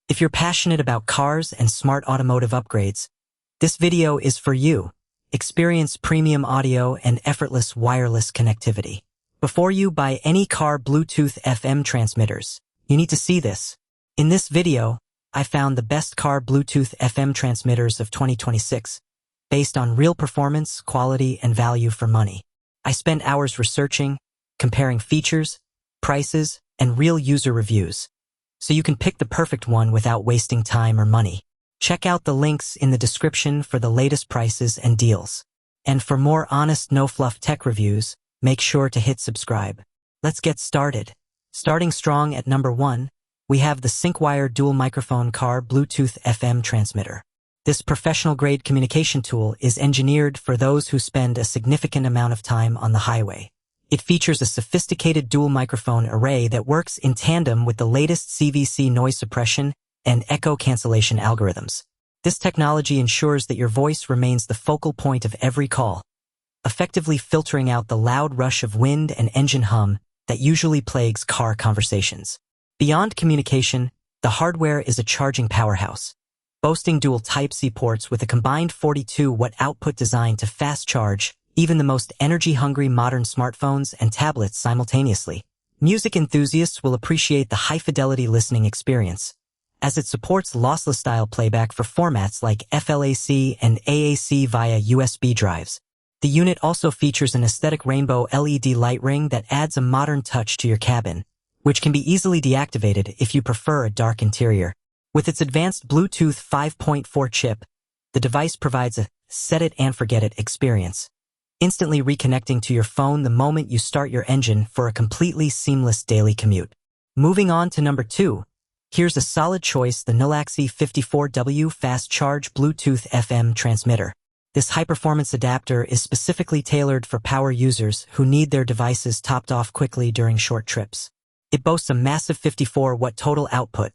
If you're passionate about cars and smart automotive upgrades, this video is for you. Experience premium audio and effortless wireless connectivity. Before you buy any car Bluetooth FM transmitters, you need to see this. In this video, I found the best car Bluetooth FM transmitters of 2026, based on real performance, quality, and value for money. I spent hours researching, comparing features, prices, and real user reviews, so you can pick the perfect one without wasting time or money. Check out the links in the description for the latest prices and deals. And for more honest, no-fluff tech reviews, make sure to hit subscribe. Let's get started. Starting strong at number 1, we have the SyncWire dual microphone car Bluetooth FM transmitter. This professional-grade communication tool is engineered for those who spend a significant amount of time on the highway. It features a sophisticated dual microphone array that works in tandem with the latest CVC noise suppression and echo cancellation algorithms. This technology ensures that your voice remains the focal point of every call, effectively filtering out the loud rush of wind and engine hum that usually plagues car conversations. Beyond communication, the hardware is a charging powerhouse, boasting dual Type-C ports with a combined 42-watt output designed to fast charge even the most energy-hungry modern smartphones and tablets simultaneously. Music enthusiasts will appreciate the high-fidelity listening experience, as it supports lossless-style playback for formats like FLAC and AAC via USB drives. The unit also features an aesthetic rainbow LED light ring that adds a modern touch to your cabin, which can be easily deactivated if you prefer a dark interior. With its advanced Bluetooth 5.4 chip, the device provides a set-it-and-forget-it experience, instantly reconnecting to your phone the moment you start your engine for a completely seamless daily commute. Moving on to number 2, here's a solid choice, the Nolaxy 54W Fast Charge Bluetooth FM transmitter. This high-performance adapter is specifically tailored for power users who need their devices topped off quickly during short trips. It boasts a massive 54-watt total output,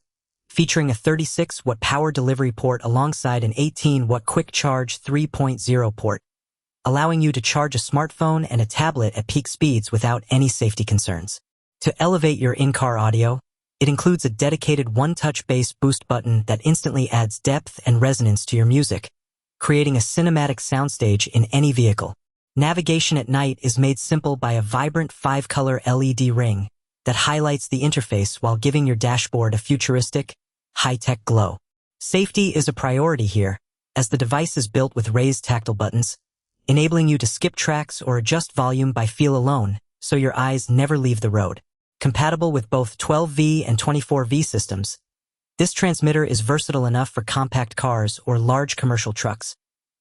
featuring a 36-watt power delivery port alongside an 18-watt quick charge 3.0 port, allowing you to charge a smartphone and a tablet at peak speeds without any safety concerns. To elevate your in-car audio, it includes a dedicated one-touch bass boost button that instantly adds depth and resonance to your music, creating a cinematic soundstage in any vehicle. Navigation at night is made simple by a vibrant 5-color LED ring that highlights the interface while giving your dashboard a futuristic, high-tech glow. Safety is a priority here, as the device is built with raised tactile buttons, enabling you to skip tracks or adjust volume by feel alone, so your eyes never leave the road. Compatible with both 12V and 24V systems, this transmitter is versatile enough for compact cars or large commercial trucks,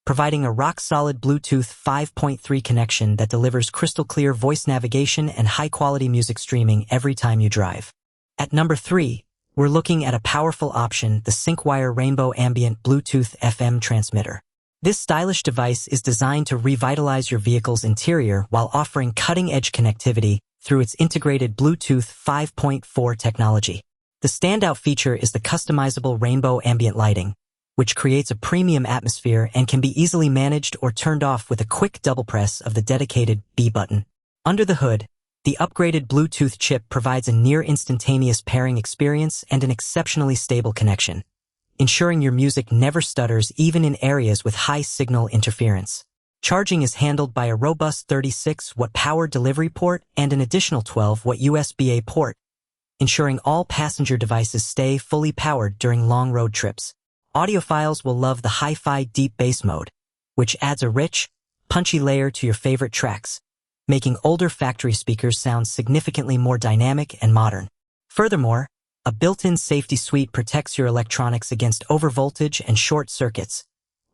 providing a rock-solid Bluetooth 5.3 connection that delivers crystal-clear voice navigation and high-quality music streaming every time you drive. At number 3, we're looking at a powerful option, the SyncWire Rainbow Ambient Bluetooth FM transmitter. This stylish device is designed to revitalize your vehicle's interior while offering cutting-edge connectivity through its integrated Bluetooth 5.4 technology. The standout feature is the customizable rainbow ambient lighting, which creates a premium atmosphere and can be easily managed or turned off with a quick double press of the dedicated B button. Under the hood, the upgraded Bluetooth chip provides a near-instantaneous pairing experience and an exceptionally stable connection, ensuring your music never stutters even in areas with high signal interference. Charging is handled by a robust 36-watt power delivery port and an additional 12-watt USB-A port, ensuring all passenger devices stay fully powered during long road trips. Audiophiles will love the hi-fi deep bass mode, which adds a rich, punchy layer to your favorite tracks, making older factory speakers sound significantly more dynamic and modern. Furthermore, a built-in safety suite protects your electronics against overvoltage and short circuits,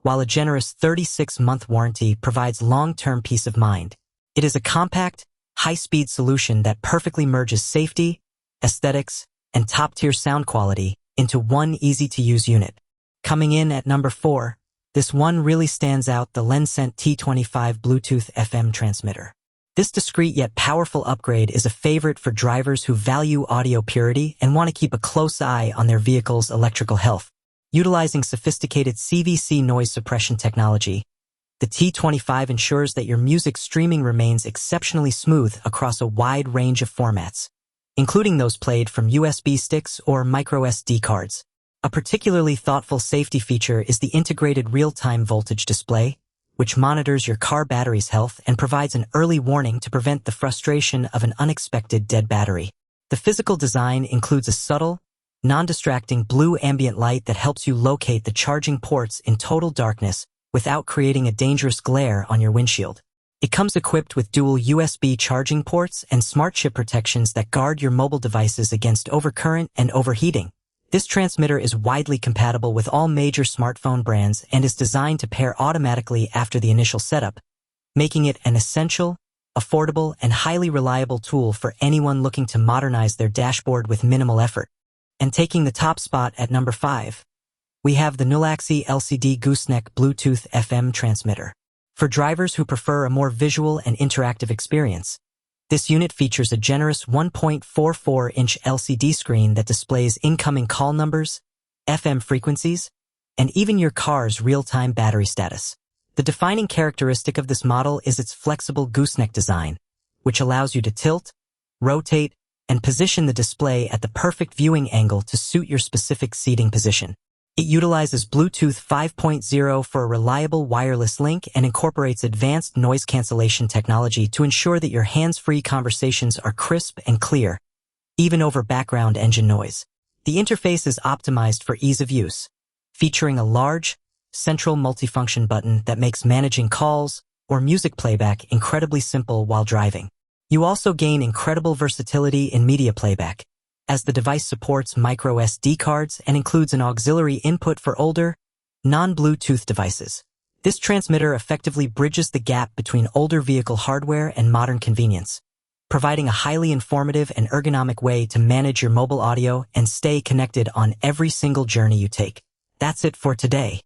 while a generous 36-month warranty provides long-term peace of mind. It is a compact, high-speed solution that perfectly merges safety, aesthetics, and top-tier sound quality into one easy-to-use unit. Coming in at number 4, this one really stands out, the Lensense T25 Bluetooth FM transmitter. This discreet yet powerful upgrade is a favorite for drivers who value audio purity and want to keep a close eye on their vehicle's electrical health. Utilizing sophisticated CVC noise suppression technology, the T25 ensures that your music streaming remains exceptionally smooth across a wide range of formats, including those played from USB sticks or microSD cards. A particularly thoughtful safety feature is the integrated real-time voltage display, which monitors your car battery's health and provides an early warning to prevent the frustration of an unexpected dead battery. The physical design includes a subtle, non-distracting blue ambient light that helps you locate the charging ports in total darkness without creating a dangerous glare on your windshield. It comes equipped with dual USB charging ports and smart chip protections that guard your mobile devices against overcurrent and overheating. This transmitter is widely compatible with all major smartphone brands and is designed to pair automatically after the initial setup, making it an essential, affordable, and highly reliable tool for anyone looking to modernize their dashboard with minimal effort. And taking the top spot at number 5, we have the Nulaxi LCD Gooseneck Bluetooth FM transmitter. For drivers who prefer a more visual and interactive experience, this unit features a generous 1.44-inch LCD screen that displays incoming call numbers, FM frequencies, and even your car's real-time battery status. The defining characteristic of this model is its flexible gooseneck design, which allows you to tilt, rotate, and position the display at the perfect viewing angle to suit your specific seating position. It utilizes Bluetooth 5.0 for a reliable wireless link and incorporates advanced noise cancellation technology to ensure that your hands-free conversations are crisp and clear, even over background engine noise. The interface is optimized for ease of use, featuring a large, central multifunction button that makes managing calls or music playback incredibly simple while driving. You also gain incredible versatility in media playback, as the device supports micro SD cards and includes an auxiliary input for older, non-Bluetooth devices. This transmitter effectively bridges the gap between older vehicle hardware and modern convenience, providing a highly informative and ergonomic way to manage your mobile audio and stay connected on every single journey you take. That's it for today.